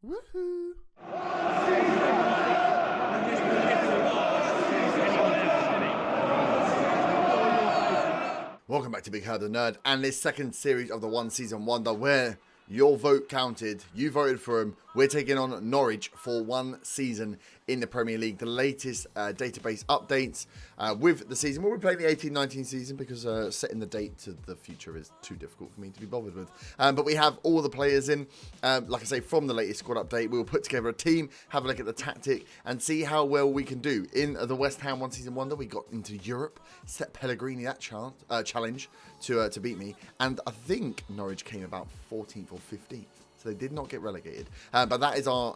Woohoo! Welcome back to Big Herb the Nerd and this second series of the One Season Wonder where your vote counted. You voted for him. We're taking on Norwich for one season in the Premier League. The latest database updates with the season. We'll be playing the 18-19 season because setting the date to the future is too difficult for me to be bothered with. But we have all the players in. Like I say, from the latest squad update, we'll put together a team, have a look at the tactic, and see how well we can do. In the West Ham One Season Wonder, we got into Europe, set Pellegrini that challenge to beat me, and I think Norwich came about 14th or 15th. So they did not get relegated, but that is our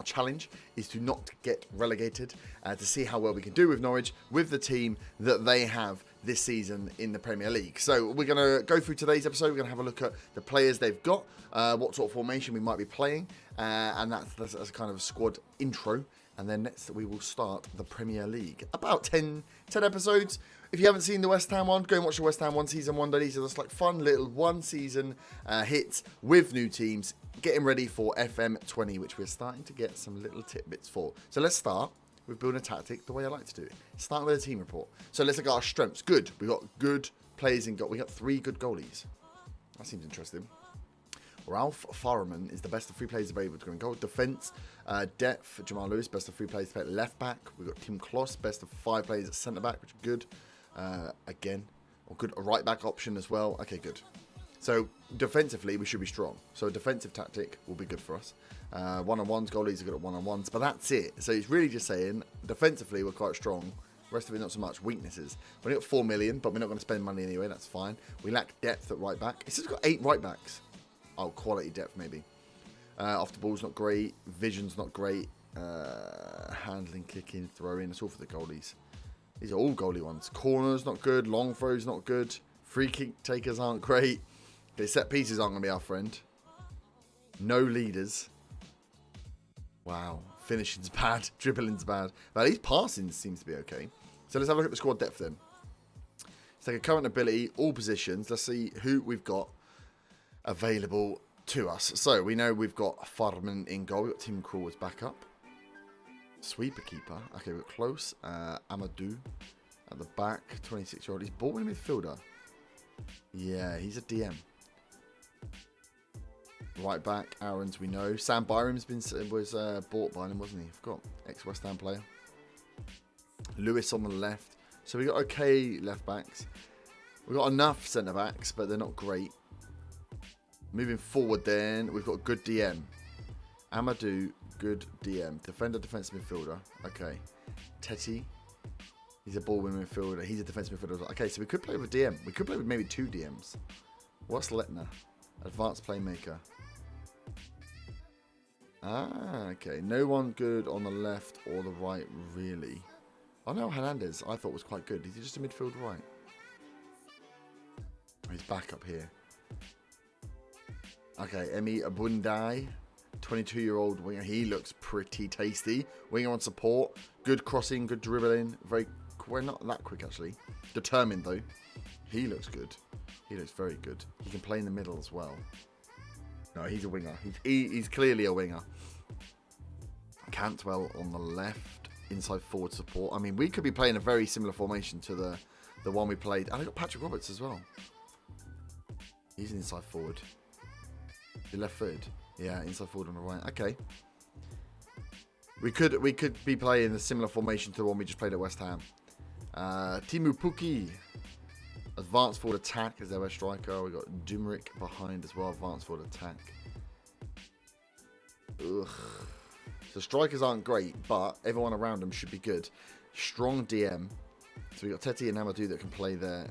challenge, is to not get relegated, to see how well we can do with Norwich, with the team that they have this season in the Premier League. So we're going to go through today's episode. We're going to have a look at the players they've got, what sort of formation we might be playing, and that's a kind of squad intro. And then next we will start the Premier League. About 10 episodes. If you haven't seen the West Ham one, go and watch the West Ham One Season Wonder. These are just like fun little one season hits with new teams, getting ready for FM20, which we're starting to get some little tidbits for. So let's start with building a tactic the way I like to do it. Start with a team report. So let's look at our strengths. Good. We've got good players in goal. We got 3 good goalies. That seems interesting. Ralph Farman is the best of 3 players available to go in goal. Defence, depth, Jamal Lewis, best of 3 players to play at left back. We've got Tim Kloss, best of 5 players at centre back, which is good. Again, or good, a right back option as well. Okay, good. So defensively, we should be strong. So a defensive tactic will be good for us. One-on-ones, goalies are good at one-on-ones, but that's it. So it's really just saying, defensively, we're quite strong. The rest of it, not so much. Weaknesses. We got 4 million, but we're not going to spend money anyway. That's fine. We lack depth at right back. It's just got 8 right backs. Oh, quality depth maybe. Off the ball's not great. Vision's not great. Handling, kicking, throwing. It's all for the goalies. These are all goalie ones. Corners not good. Long throws not good. Free kick takers aren't great. Okay, set pieces aren't going to be our friend. No leaders. Wow. Finishing's bad. Dribbling's bad. But at least passing seems to be okay. So let's have a look at the squad depth then. Let's take a current ability, all positions. Let's see who we've got available to us. So we know we've got Farman in goal. We've got Tim Krul as backup. Sweeper keeper. Okay, we're close. Amadou at the back. 26-year-old. He's ball winning midfielder. Yeah, he's a DM. Right back. Aaron's we know. Sam Byram's was bought by him, wasn't he? I forgot. Ex-West Ham player. Lewis on the left. So we got okay left backs. We've got enough centre backs, but they're not great. Moving forward then, we've got good DM. Amadou, good DM. Defender, defensive midfielder. Okay. Teti, he's a ball-winning midfielder. He's a defensive midfielder as well. Okay, so we could play with a DM. We could play with maybe 2 DMs. What's Letner? Advanced playmaker. Ah, okay. No one good on the left or the right, really. Oh no, Hernandez, I thought was quite good. Is he just a midfield right? He's back up here. Okay, Emi Abundai, 22-year-old winger. He looks pretty tasty. Winger on support. Good crossing, good dribbling. Very quick. Not that quick, actually. Determined, though. He looks good. He looks very good. He can play in the middle as well. No, he's a winger. He's clearly a winger. Cantwell on the left. Inside forward support. I mean, we could be playing a very similar formation to the one we played. And I got Patrick Roberts as well. He's an inside forward. The left footed. Yeah, inside forward on the right. Okay. We could be playing a similar formation to the one we just played at West Ham. Timu Puki. Advanced forward attack as their striker. We've got Dumrick behind as well. Advanced forward attack. Ugh. So strikers aren't great, but everyone around them should be good. Strong DM. So we've got Teti and Amadou that can play there.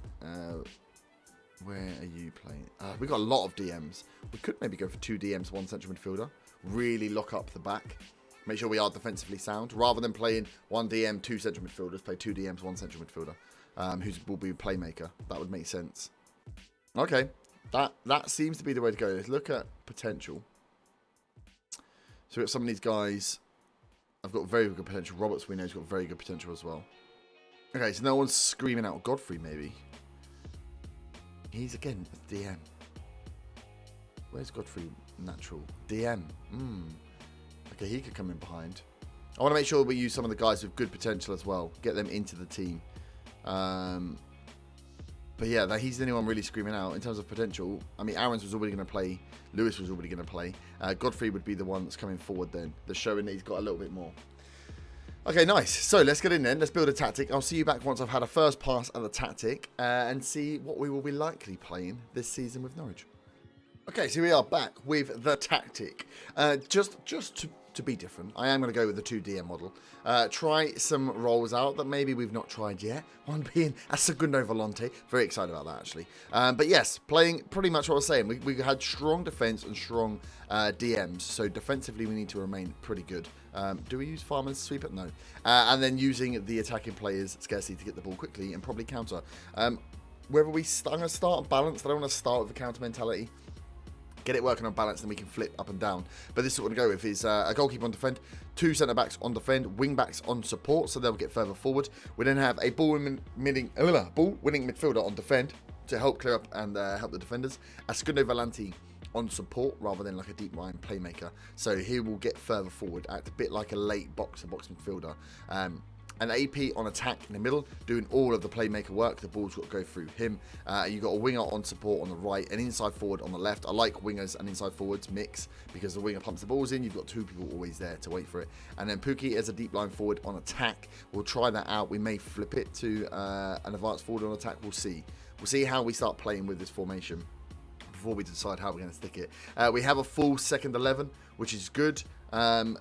Where are you playing? We've got a lot of DMs. We could maybe go for 2 DMs, 1 central midfielder. Really lock up the back. Make sure we are defensively sound. Rather than playing 1 DM, 2 central midfielders, play 2 DMs, 1 central midfielder. Who will be a playmaker. That would make sense. Okay. That seems to be the way to go. Let's look at potential. So we've got some of these guys. I've got very good potential. Roberts, we know, has got very good potential as well. Okay, so no one's screaming out Godfrey, maybe. He's, again, a DM. Where's Godfrey natural? DM. Okay, he could come in behind. I want to make sure we use some of the guys with good potential as well. Get them into the team. But yeah, he's the only one really screaming out in terms of potential. I mean, Aarons was already going to play. Lewis was already going to play. Godfrey would be the one that's coming forward then. That's showing that he's got a little bit more. Okay, nice. So let's get in then. Let's build a tactic. I'll see you back once I've had a first pass at the tactic and see what we will be likely playing this season with Norwich. Okay, so we are back with the tactic. Just to be different, I am going to go with the 2 DM model. Try some roles out that maybe we've not tried yet. One being a Segundo Volante. Very excited about that, actually. But yes, playing pretty much what I was saying. We had strong defence and strong DMs. So defensively, we need to remain pretty good. Do we use Farmer's Sweeper? No. And then using the attacking players' scarcity to get the ball quickly and probably counter. Whether I'm going to start balanced. I don't want to start with the counter mentality. Get it working on balance, and we can flip up and down. But this is what we're going to go with is a goalkeeper on defend, 2 centre-backs on defend, wing-backs on support, so they'll get further forward. We then have a ball-winning midfielder on defend to help clear up and help the defenders. A Segundo Volante on support rather than like a deep line playmaker. So he will get further forward, act a bit like a late box-to-box midfielder. An AP on attack in the middle, doing all of the playmaker work. The ball's got to go through him. You've got a winger on support on the right, an inside forward on the left. I like wingers and inside forwards mix because the winger pumps the balls in. You've got 2 people always there to wait for it. And then Pookie as a deep line forward on attack. We'll try that out. We may flip it to an advanced forward on attack. We'll see. We'll see how we start playing with this formation before we decide how we're going to stick it. We have a full second 11, which is good. The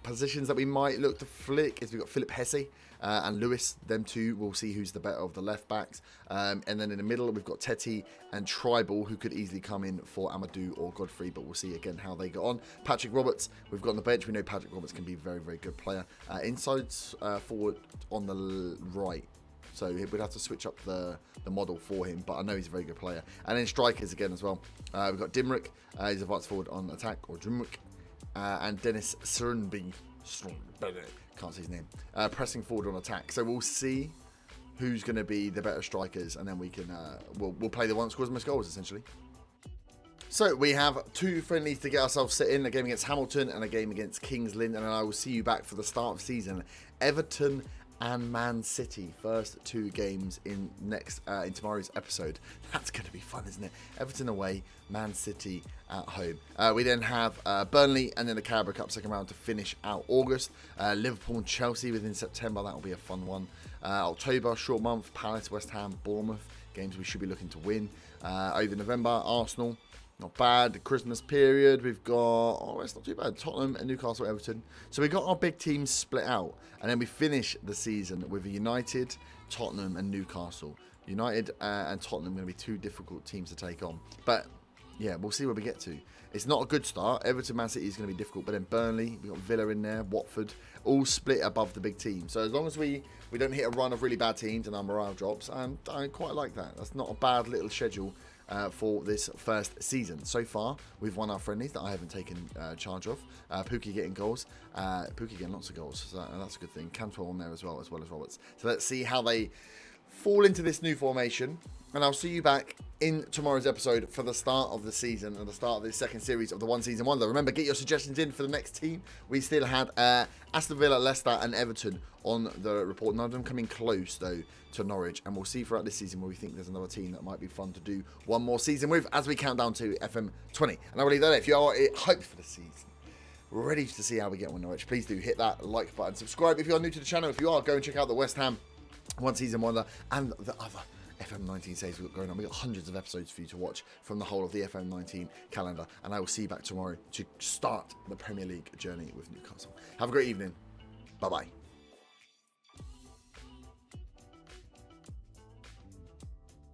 positions that we might look to flick is we've got Philip Hesse and Lewis. Them two, we'll see who's the better of the left backs. And then in the middle, we've got Teti and Tribal, who could easily come in for Amadou or Godfrey, but we'll see again how they go on. Patrick Roberts, we've got on the bench. We know Patrick Roberts can be a very, very good player. Inside forward on the right. So we'd have to switch up the model for him, but I know he's a very good player. And then strikers again as well. We've got Dimrick, he's advanced forward on attack, or Dimrick. And Dennis Srnby, can't say his name, pressing forward on attack. So we'll see who's going to be the better strikers, and then we can we'll play the one that scores most goals essentially. So we have 2 friendlies to get ourselves set in, a game against Hamilton and a game against Kings Lynn, and then I will see you back for the start of the season. Everton and Man City, first 2 games in tomorrow's episode. That's going to be fun, isn't it? Everton away, Man City at home. We then have Burnley and then the Carabao Cup second round to finish out August. Liverpool and Chelsea within September. That'll be a fun one. October, short month, Palace, West Ham, Bournemouth. Games we should be looking to win. Over November, Arsenal. Not bad. The Christmas period, we've got, it's not too bad, Tottenham and Newcastle, Everton. So we got our big teams split out. And then we finish the season with United, Tottenham and Newcastle. United and Tottenham are going to be 2 difficult teams to take on. But yeah, we'll see where we get to. It's not a good start. Everton, Man City is going to be difficult. But then Burnley, we've got Villa in there, Watford, all split above the big team. So as long as we don't hit a run of really bad teams and our morale drops, I quite like that. That's not a bad little schedule for this first season. So far, we've won our friendlies that I haven't taken charge of. Pookie getting goals. Pookie getting lots of goals. So that's a good thing. Cantwell on there as well as Roberts. So let's see how they fall into this new formation. And I'll see you back in tomorrow's episode for the start of the season and the start of this second series of the One Season Wonder. Remember, get your suggestions in for the next team. We still had Aston Villa, Leicester and Everton on the report. None of them coming close, though, to Norwich. And we'll see throughout this season where we think there's another team that might be fun to do one more season with as we count down to FM20. And I will leave that there. If you are hyped for the season, ready to see how we get on with Norwich, please do hit that like button. Subscribe if you are new to the channel. If you are, go and check out the West Ham One Season Wonder and the other FM19 saves we've got going on. We've got hundreds of episodes for you to watch from the whole of the FM19 calendar. And I will see you back tomorrow to start the Premier League journey with Newcastle. Have a great evening. Bye-bye.